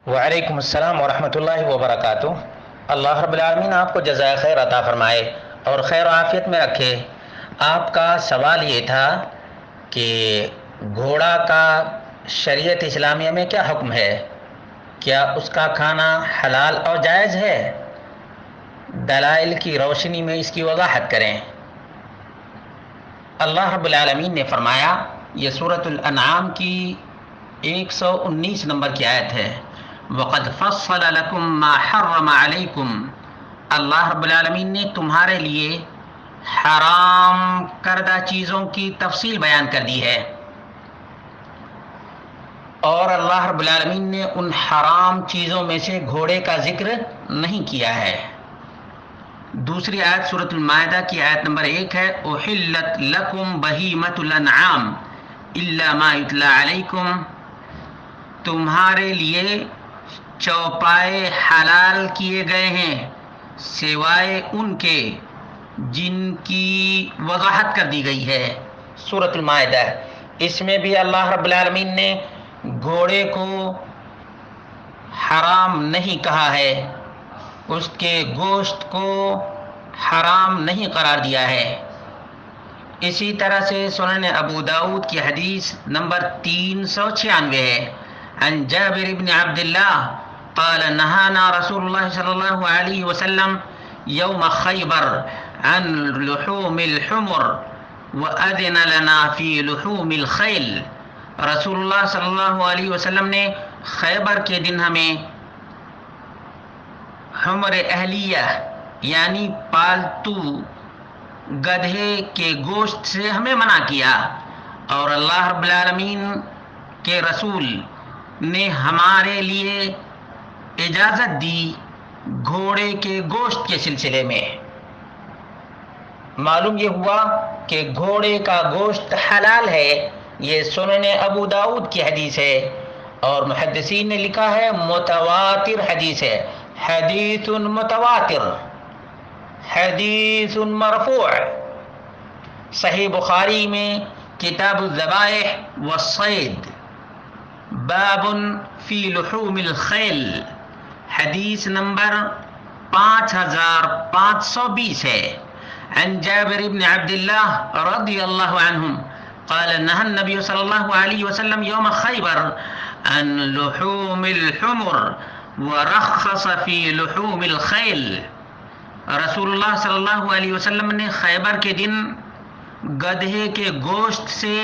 وعلیکم السلام ورحمۃ اللہ وبرکاتہ۔ اللہ رب العالمین آپ کو جزائے خیر عطا فرمائے اور خیر و عافیت میں رکھے۔ آپ کا سوال یہ تھا کہ گھوڑا کا شریعت اسلامیہ میں کیا حکم ہے، کیا اس کا کھانا حلال اور جائز ہے؟ دلائل کی روشنی میں اس کی وضاحت کریں۔ اللہ رب العالمین نے فرمایا، یہ سورۃ الانعام کی 119 نمبر کی آیت ہے، وَقَدْ فَصَّلَ لَكُم مَّا حَرَّمَ عَلَيْكُمْ۔ اللہ رب العالمین نے تمہارے لیے حرام کردہ چیزوں کی تفصیل بیان کر دی ہے، اور اللہ رب العالمین نے ان حرام چیزوں میں سے گھوڑے کا ذکر نہیں کیا ہے۔ دوسری آیت سورۃ المائدہ کی آیت نمبر 1 ہے، احلت لکم بہیمۃ الانعام الا ما یتلی علیکم۔ تمہارے لیے چوپائے حلال کیے گئے ہیں سوائے ان کے جن کی وضاحت کر دی گئی ہے۔ سورۃ المائدہ، اس میں بھی اللہ رب العالمین نے گھوڑے کو حرام نہیں کہا ہے، اس کے گوشت کو حرام نہیں قرار دیا ہے۔ اسی طرح سے سنن ابو داؤد کی حدیث نمبر 396 ہے، عن جابر بن عبد اللہ قال نہانا رسول اللہ صلی اللہ علیہ وسلم یوم خیبر عن لحوم الحمر وأذن لنا فی لحوم الخیل۔ رسول اللہ صلی اللہ علیہ وسلم نے خیبر کے دن ہمیں حمر اہلیہ یعنی پالتو گدھے کے گوشت سے ہمیں منع کیا، اور اللہ رب العالمین کے رسول نے ہمارے لیے اجازت دی گھوڑے کے گوشت کے سلسلے میں۔ معلوم یہ ہوا کہ گھوڑے کا گوشت حلال ہے، یہ سنن ابو داؤد کی حدیث ہے، اور محدثین نے لکھا ہے متواتر حدیث ہے، حدیث متواتر، حدیث مرفوع۔ صحیح بخاری میں کتاب الذبائح والصید باب فی لحوم الخیل حدیث نمبر 5520 ہے، عن جابر بن عبد اللہ رضی اللہ عنہم قال نهى النبي صلی اللہ علیہ وسلم یوم خیبر عن لحوم الحمر ورخص فی لحوم الخیل۔ رسول اللہ صلی اللہ علیہ وسلم نے خیبر کے دن گدھے کے گوشت سے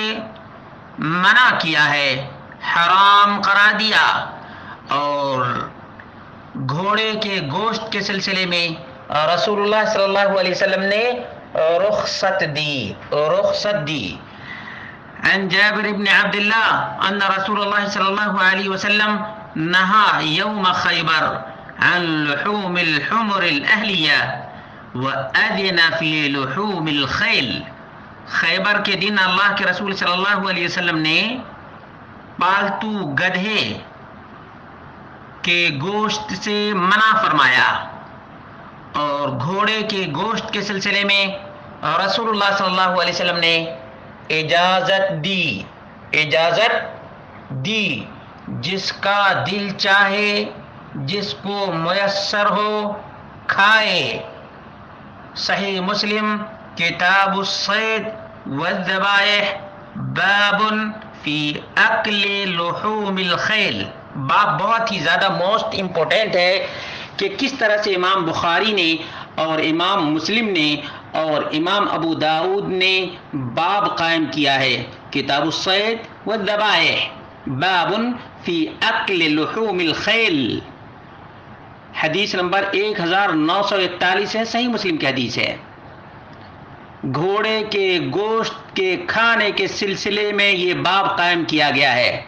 منع کیا ہے، حرام قرار دیا، اور گھوڑے کے گوشت کے سلسلے میں رسول اللہ صلی اللہ علیہ وسلم نے رخصت دی۔ عن جابر بن عبد اللہ ان رسول اللہ صلی اللہ علیہ وسلم نہى یوم خیبر عن لحوم الحمر الاہلیہ وأذن فی لحوم الخیل۔ خیبر کے دن اللہ کے رسول صلی اللہ علیہ وسلم نے پالتو گدھے کے گوشت سے منع فرمایا، اور گھوڑے کے گوشت کے سلسلے میں رسول اللہ صلی اللہ علیہ وسلم نے اجازت دی، جس کا دل چاہے، جس کو میسر ہو کھائے۔ صحیح مسلم کتاب الصید والذبائح باب فی اکل لحوم الخیل۔ باب بہت ہی زیادہ موسٹ امپورٹنٹ ہے کہ کس طرح سے امام بخاری نے اور امام مسلم نے اور امام ابو داؤد نے باب قائم کیا ہے، کتاب الصید والذبائح باب فی اکل لحوم الخیل، حدیث نمبر 1941 ہے، صحیح مسلم کی حدیث ہے۔ گھوڑے کے گوشت کے کھانے کے سلسلے میں یہ باب قائم کیا گیا ہے۔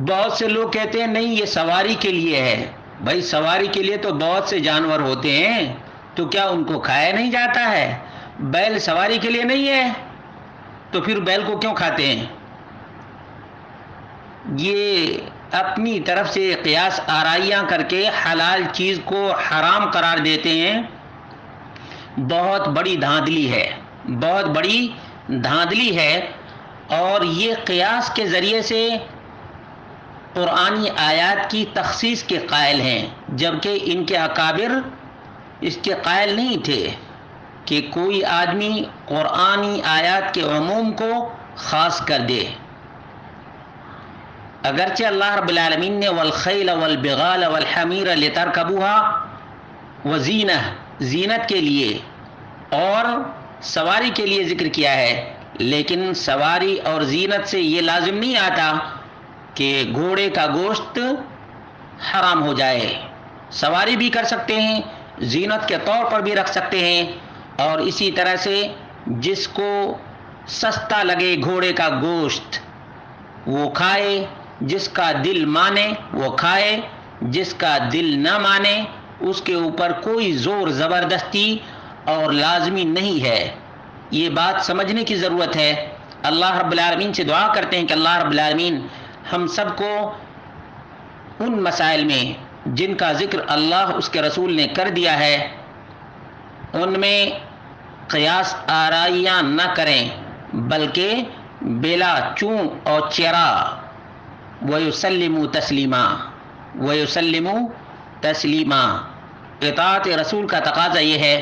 بہت سے لوگ کہتے ہیں نہیں یہ سواری کے لیے ہے۔ بھائی سواری کے لیے تو بہت سے جانور ہوتے ہیں، تو کیا ان کو کھایا نہیں جاتا ہے؟ بیل سواری کے لیے نہیں ہے تو پھر بیل کو کیوں کھاتے ہیں؟ یہ اپنی طرف سے قیاس آرائیاں کر کے حلال چیز کو حرام قرار دیتے ہیں۔ بہت بڑی دھاندلی ہے، اور یہ قیاس کے ذریعے سے قرآنی آیات کی تخصیص کے قائل ہیں، جبکہ ان کے اکابر اس کے قائل نہیں تھے کہ کوئی آدمی قرآنی آیات کے عموم کو خاص کر دے۔ اگرچہ اللہ رب العالمین نے والخیل والبغال والحمیر لترکبوها وزینہ، زینت کے لیے اور سواری کے لیے ذکر کیا ہے، لیکن سواری اور زینت سے یہ لازم نہیں آتا کہ گھوڑے کا گوشت حرام ہو جائے۔ سواری بھی کر سکتے ہیں، زینت کے طور پر بھی رکھ سکتے ہیں، اور اسی طرح سے جس کو سستا لگے گھوڑے کا گوشت وہ کھائے، جس کا دل مانے وہ کھائے، جس کا دل نہ مانے اس کے اوپر کوئی زور زبردستی اور لازمی نہیں ہے۔ یہ بات سمجھنے کی ضرورت ہے۔ اللہ رب العالمین سے دعا کرتے ہیں کہ اللہ رب العالمین ہم سب کو ان مسائل میں جن کا ذکر اللہ اس کے رسول نے کر دیا ہے ان میں قیاس آرائیاں نہ کریں، بلکہ بلا چوں اور چرا وَيُسَلِّمُوا تَسْلِيمًا وَيُسَلِّمُوا تَسْلِيمًا۔ اطاعت رسول کا تقاضا یہ ہے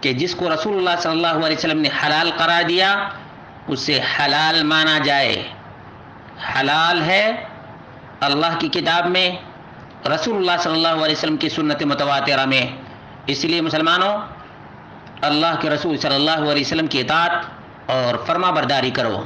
کہ جس کو رسول اللہ صلی اللہ علیہ وسلم نے حلال قرار دیا اسے حلال مانا جائے۔ حلال ہے اللہ کی کتاب میں، رسول اللہ صلی اللہ علیہ وسلم کی سنت متواترہ میں۔ اس لیے مسلمانوں، اللہ کے رسول صلی اللہ علیہ وسلم کی اطاعت اور فرما برداری کرو۔